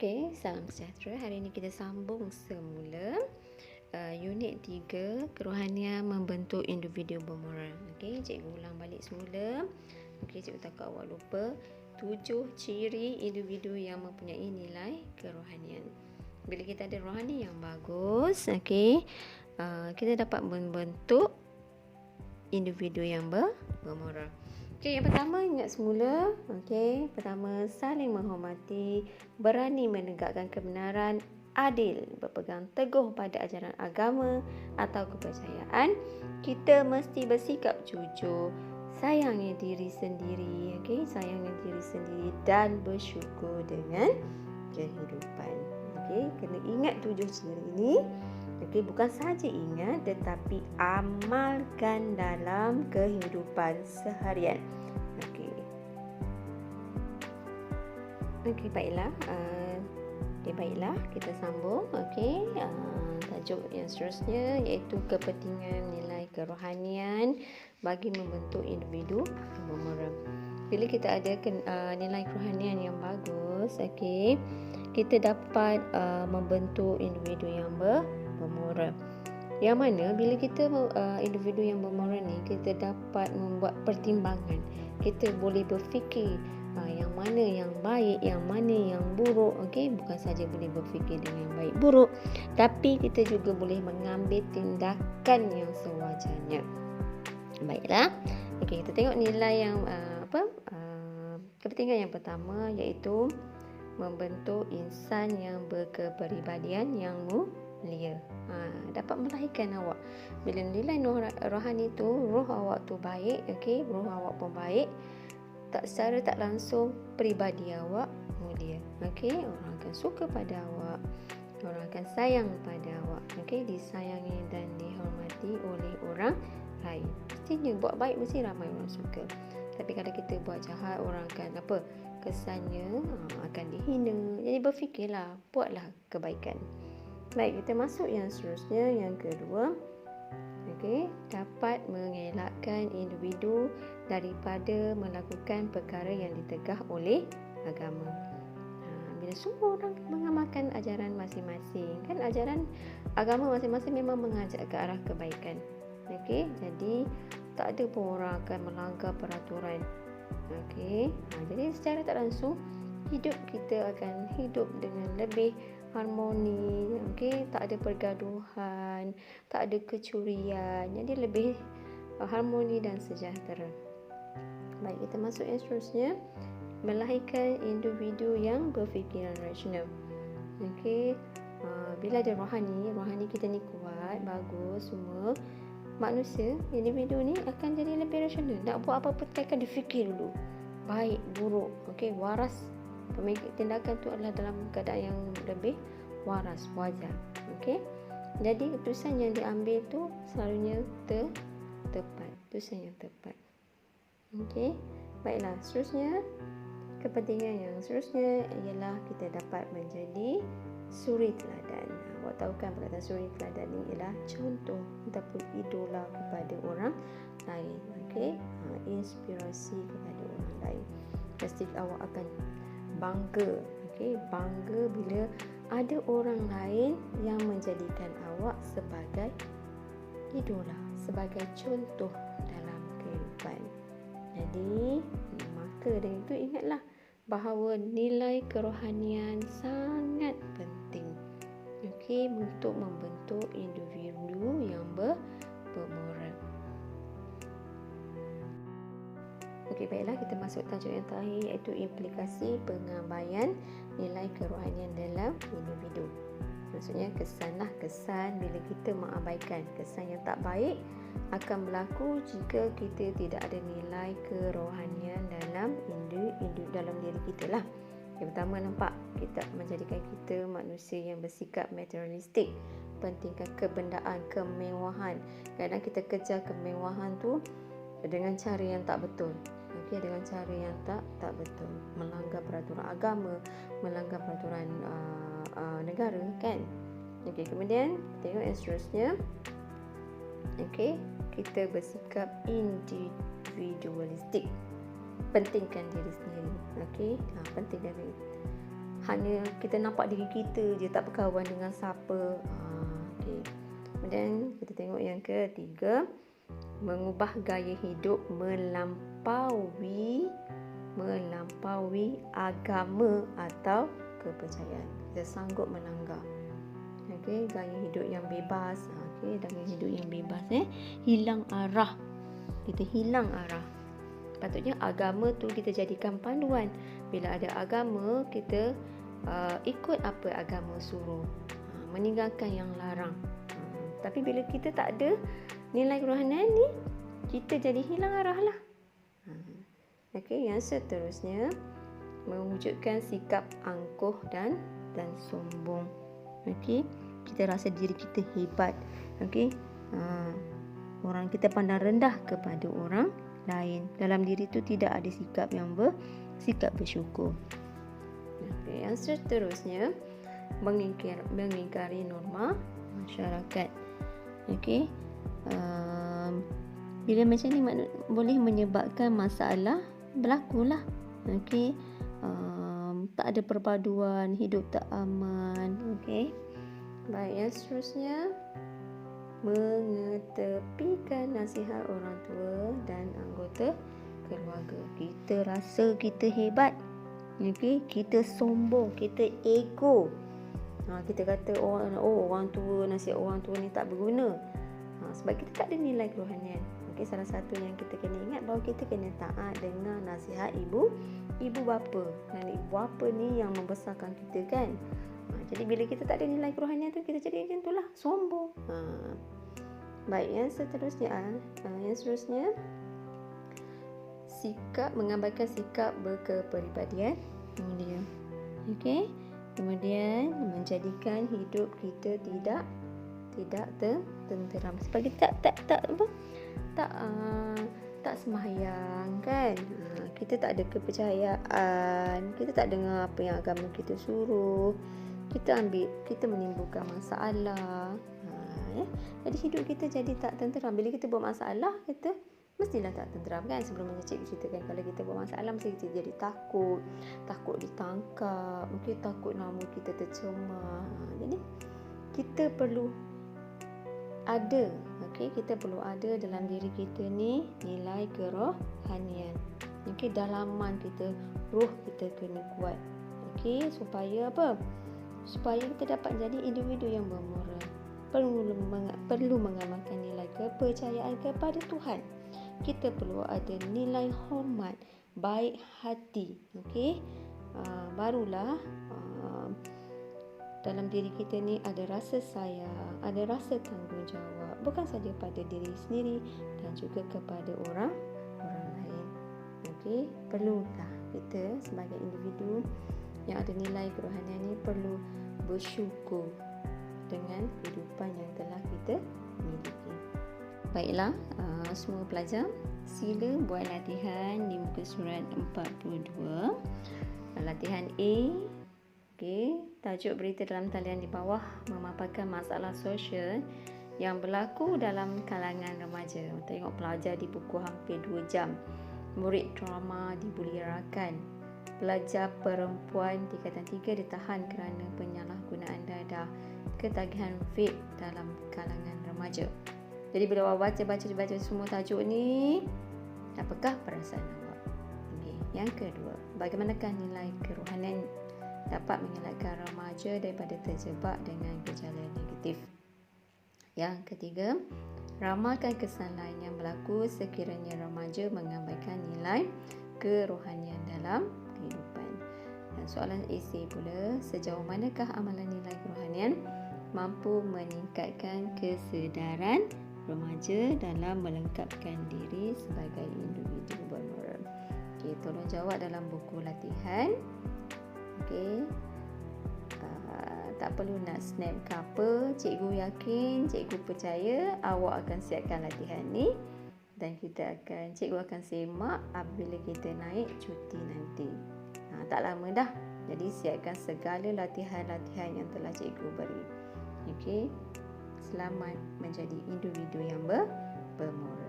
Okey, salam sejahtera. Hari ini kita sambung semula unit 3, kerohanian membentuk individu bermoral. Okey, cikgu ulang balik semula. Okey, cikgu takut awak lupa 7 ciri individu yang mempunyai nilai kerohanian. Bila kita ada rohani yang bagus, okey, kita dapat membentuk individu yang bermoral. Okey, yang pertama ingat semula. Okey, pertama saling menghormati, berani menegakkan kebenaran, adil, berpegang teguh pada ajaran agama atau kepercayaan. Kita mesti bersikap jujur, sayangi diri sendiri, okey, sayangi diri sendiri dan bersyukur dengan kehidupan. Okey, kena ingat 7 ciri ini. Okey, bukan sahaja ingat tetapi amalkan dalam kehidupan seharian. Okey, baiklah. Baiklah, kita sambung. Okey, tajuk yang seterusnya iaitu kepentingan nilai kerohanian bagi membentuk individu bermoral. Bila kita ada nilai kerohanian yang bagus, okey, kita dapat membentuk individu yang bermoral. Yang mana bila kita individu yang bermoral ni, kita dapat membuat pertimbangan. Kita boleh berfikir yang mana yang baik, yang mana yang buruk. Okey, bukan saja boleh berfikir dengan baik buruk, tapi kita juga boleh mengambil tindakan yang sewajarnya. Baiklah. Okey, kita tengok nilai yang kepentingan yang pertama iaitu membentuk insan yang berkepribadian yang mulia. Dapat melahirkan awak. Bila nilai rohani tu, roh awak tu baik, okey, roh awak pun baik, secara tak langsung peribadi awak mulia. Okey, orang akan suka pada awak, orang akan sayang pada awak. Okey, disayangi dan dihormati oleh orang lain. Mestinya buat baik mesti ramai orang suka. Tapi kalau kita buat jahat, orang akan kesannya akan dihina. Jadi berfikirlah, buatlah kebaikan. Baik, kita masuk yang seterusnya, yang kedua. Okey, dapat mengelakkan individu daripada melakukan perkara yang ditegah oleh agama. Bila semua orang mengamalkan ajaran masing-masing, kan ajaran agama masing-masing memang mengajak ke arah kebaikan. Okey, jadi tak ada pun orang akan melanggar peraturan. Okey, jadi secara tak langsung hidup kita akan hidup dengan lebih harmoni. Okey, tak ada pergaduhan, tak ada kecurian. Jadi lebih harmoni dan sejahtera. Baik, kita masuk yang seterusnya, melahirkan individu yang berfikiran rasional. Okey, bila ada rohani kita ni kuat, bagus semua, manusia, individu ni akan jadi lebih rasional. Nak buat apa-apa akan difikir dulu, baik, buruk. Okey, waras. Tindakan tu adalah dalam keadaan yang lebih waras, wajar. Okey, jadi keputusan yang diambil tu selalunya tepat, keputusan yang tepat. Okey, baiklah, seterusnya, kepentingan yang seterusnya ialah kita dapat menjadi suri teladan. Awak tahu kan perkataan suri teladan ni ialah contoh ataupun idola kepada orang lain. Okey, inspirasi kepada orang lain. Pasti awak akan bangga. Okey, bangga bila ada orang lain yang menjadikan awak sebagai idola, sebagai contoh dalam kehidupan. Jadi, maka dari itu ingatlah bahawa nilai kerohanian sangat penting. Okey, untuk membentuk individu yang bermoral. Okey, baiklah, kita masuk tajuk yang terakhir iaitu implikasi pengabaian nilai kerohanian dalam individu. Maksudnya kesan bila kita mengabaikan kesan yang tak baik akan berlaku jika kita tidak ada nilai kerohanian dalam dalam diri kita lah. Yang pertama, nampak kita menjadikan kita manusia yang bersikap materialistik, pentingkan kebendaan, kemewahan. Kadang kita kejar kemewahan tu dengan cara yang tak betul. Okey, dengan cara yang tak betul, melanggar peraturan agama, melanggar peraturan negara, kan. Okey, kemudian tengok yang seterusnya. Okey, kita bersikap individualistik, pentingkan diri sendiri. Okey, pentingkan diri. hanya kita nampak diri kita je, tak berkawan dengan siapa. Okey. Kemudian kita tengok yang ketiga, mengubah gaya hidup melampaui agama atau kepercayaan. Kita sanggup melanggar. Okey, gaya hidup yang bebas. Okey, gaya hidup yang bebas hilang arah. Kita hilang arah. Patutnya agama tu kita jadikan panduan. Bila ada agama, kita ikut apa agama suruh. Meninggalkan yang larang. Tapi bila kita tak ada nilai kerohanian ni, kita jadi hilang arah lah. Okey, yang seterusnya, mewujudkan sikap angkuh dan sombong. Okey, kita rasa diri kita hebat. Okey, orang kita pandang rendah kepada orang lain. Dalam diri tu tidak ada sikap yang bersikap bersyukur. Okey, yang seterusnya, mengingkari norma masyarakat. Okey, bila macam ni boleh menyebabkan masalah berlakulah. Okey, tak ada perpaduan, hidup tak aman. Okey, baik, yang seterusnya, mengetepikan nasihat orang tua dan anggota keluarga. Kita rasa kita hebat. Okey, kita sombong, kita ego. Kita kata orang tua, nasihat orang tua ni tak berguna. Sebab kita tak ada nilai kerohanian. Okey, salah satu yang kita kena ingat bahawa kita kena taat dengan nasihat ibu bapa. Dan ibu bapa ni yang membesarkan kita kan. Jadi bila kita tak ada nilai kerohanian tu, kita jadi macam itulah, sombong. Baik, yang seterusnya, mengabaikan sikap berkepribadian mulia. Okey, kemudian menjadikan hidup kita tidak tenteram. Sebab kita tak sembahyang kan. Kita tak ada kepercayaan, kita tak dengar apa yang agama kita suruh. Kita menimbulkan masalah. Jadi hidup kita jadi tak tenteram. Bila kita buat masalah, kita mestilah tak tenteram kan. Sebelum cikgu ceritakan, kalau kita buat masalah, mesti kita jadi takut ditangkap, mungkin takut nama kita tercemar. Jadi kita perlu ada, kita perlu ada dalam diri kita ni nilai kerohanian. Dalaman kita, roh kita kena kuat. Supaya apa? Supaya kita dapat jadi individu yang bermoral. Perlu mengamalkan nilai kepercayaan kepada Tuhan. Kita perlu ada nilai hormat, baik hati. Barulah dalam diri kita ni ada rasa sayang, ada rasa tanggungjawab, bukan saja pada diri sendiri dan juga kepada orang lain. Perlulah kita sebagai individu yang ada nilai kerohanian ni perlu bersyukur dengan kehidupan yang telah kita miliki. Baiklah, semua pelajar, sila buat latihan di muka surat 42. Latihan A. Tajuk berita dalam talian di bawah memaparkan masalah sosial yang berlaku dalam kalangan remaja. Tengok pelajar dipukul hampir 2 jam. Murid drama dibuli rakan. Pelajar perempuan tingkatan 3 ditahan kerana penyalahgunaan dadah. Ketagihan vape dalam kalangan remaja. Jadi bila awak baca semua tajuk ni, apakah perasaan awak? Yang kedua, bagaimanakah nilai kerohanian dapat mengelakkan remaja daripada terjebak dengan gejala negatif? Yang ketiga, ramalkan kesalahan yang berlaku sekiranya remaja mengabaikan nilai kerohanian dalam kehidupan. Dan soalan esei pula, sejauh manakah amalan nilai kerohanian mampu meningkatkan kesedaran remaja dalam melengkapkan diri sebagai individu bermoral? Tolong jawab dalam buku latihan. Tak perlu nak snap ke apa. Cikgu yakin, cikgu percaya awak akan siapkan latihan ni dan cikgu akan semak apabila kita naik cuti nanti. Tak lama dah. Jadi siapkan segala latihan-latihan yang telah cikgu beri. Selamat menjadi individu yang bermoral.